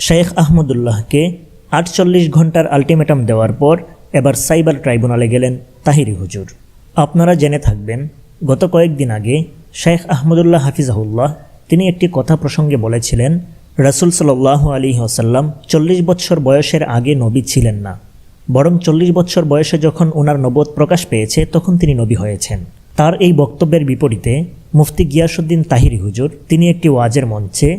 শেখ আহমদুল্লাহকে ৪৮ ঘন্টার আলটিমেটাম দেওয়ার পর এবার সাইবার ট্রাইব্যুনালে গেলেন তাহিরি হুজুর। আপনারা জেনে থাকবেন, গত কয়েকদিন আগে শেখ আহমদুল্লাহ হাফিজাহুল্লাহ তিনি একটি কথা প্রসঙ্গে বলেছিলেন, রাসূল সাল্লাল্লাহু আলাইহি ওয়াসাল্লাম ৪০ বৎসর বয়সের আগে নবী ছিলেন না, বরং ৪০ বৎসর বয়সে যখন ওনার নবুয়ত প্রকাশ পেয়েছে তখন তিনি নবী হয়েছেন। তার এই বক্তব্যের বিপরীতে মুফতি গিয়াসউদ্দিন তাহিরি হুজুর তিনি একটি ওয়াজের মঞ্চে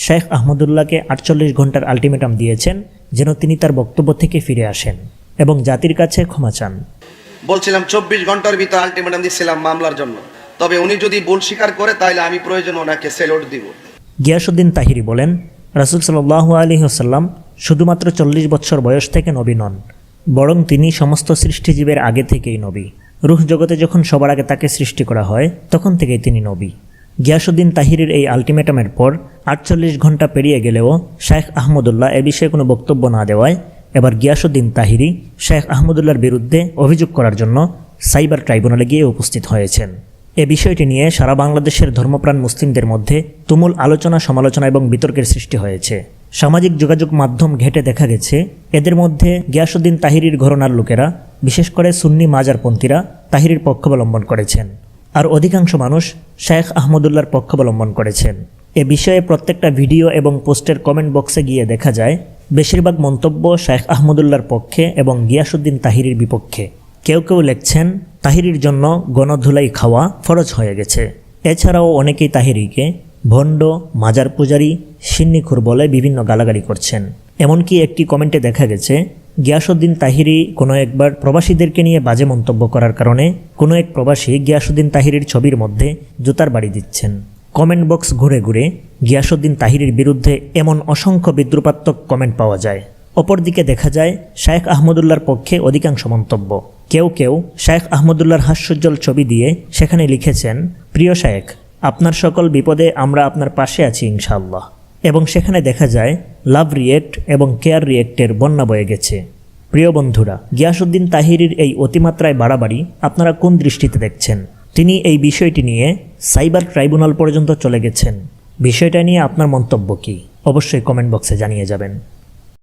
শেখ আহমদুল্লাহকে ৪৮ ঘন্টার আলটিমেটাম দিয়েছেন যেন তিনি তার বক্তব্য থেকে ফিরে আসেন এবং জাতির কাছে ক্ষমা চান। বলছিলাম ২৪ ঘন্টার ভিতর আলটিমেটাম দিয়েছিলাম মামলার জন্য, তবে উনি যদি ভুল স্বীকার করে তাহলে আমি প্রয়োজন ওনাকে সেলুট দিব। গিয়াসউদ্দিন তাহিরি বলেন, রাসূল সাল্লাল্লাহু আলাইহি ওয়াসাল্লাম শুধুমাত্র ৪০ বৎসর বয়স থেকে নবী নন, বরং তিনি সমস্ত সৃষ্টিজীবের আগে থেকেই নবী। রূহ জগতে যখন সবার আগে তাকে সৃষ্টি করা হয় তখন থেকেই তিনি নবী। গিয়াসউদ্দিন তাহিরির এই আলটিমেটামের পর ৪৮ ঘন্টা পেরিয়ে গেলেও শেখ আহমদুল্লাহ এ বিষয়ে কোনো বক্তব্য না দেওয়ায় এবার গিয়াসউদ্দিন তাহিরি শেখ আহমদুল্লাহর বিরুদ্ধে অভিযোগ করার জন্য সাইবার ট্রাইব্যুনালে গিয়ে উপস্থিত হয়েছেন। এ বিষয়টি নিয়ে সারা বাংলাদেশের ধর্মপ্রাণ মুসলিমদের মধ্যে তুমুল আলোচনা, সমালোচনা এবং বিতর্কের সৃষ্টি হয়েছে। সামাজিক যোগাযোগ মাধ্যম ঘেঁটে দেখা গেছে এদের মধ্যে গিয়াসউদ্দিন তাহিরির ঘরানার লোকেরা, বিশেষ করে সুন্নি মাজারপন্থীরা তাহিরির পক্ষাবলম্বন করেছেন, আর অধিকাংশ মানুষ শেখ আহমদুল্লাহর পক্ষাবলম্বন করেছেন। এ বিষয়ে প্রত্যেকটা ভিডিও এবং পোস্টের কমেন্ট বক্সে গিয়ে দেখা যায় বেশিরভাগ মন্তব্য শেখ আহমদুল্লাহর পক্ষে এবং গিয়াসউদ্দিন তাহিরির বিপক্ষে। কেউ কেউ লিখছেন তাহিরির জন্য গণধুলাই খাওয়া ফরজ হয়ে গেছে। এছাড়াও অনেকেই তাহিরিকে ভণ্ড, মাজার পূজারী, সিন্নিখুর বলে বিভিন্ন গালাগালি করছেন। এমনকি একটি কমেন্টে দেখা গেছে গিয়াসউদ্দিন তাহিরি কোনো একবার প্রবাসীদেরকে নিয়ে বাজে মন্তব্য করার কারণে কোনো এক প্রবাসী গিয়াসউদ্দিন তাহিরির ছবির মধ্যে জুতার বাড়ি দিচ্ছেন। কমেন্ট বক্স ঘুরে ঘুরে গিয়াসউদ্দিন তাহিরির বিরুদ্ধে এমন অসংখ্য বিদ্রুপাত্মক কমেন্ট পাওয়া যায়। অপরদিকে দেখা যায় শেখ আহমদুল্লাহর পক্ষে অধিকাংশ মন্তব্য। কেউ কেউ শেখ আহমদুল্লাহর হাস্যোজ্জ্বল ছবি দিয়ে সেখানে লিখেছেন, প্রিয় শেখ, আপনার সকল বিপদে আমরা আপনার পাশে আছি ইনশাআল্লাহ। এবং সেখানে দেখা যায় লাভ রিয়েক্ট এবং কেয়ার রিয়েক্টের বন্যা বয়ে গেছে। প্রিয় বন্ধুরা, গিয়াসউদ্দিন তাহিরির এই অতিমাত্রায় বাড়াবাড়ি আপনারা কোন দৃষ্টিতে দেখছেন? তিনি এই বিষয়টি নিয়ে সাইবার ট্রাইব্যুনাল পর্যন্ত চলে গেছেন। বিষয়টা নিয়ে আপনার মন্তব্য কী? অবশ্যই কমেন্ট বক্সে জানিয়ে যাবেন।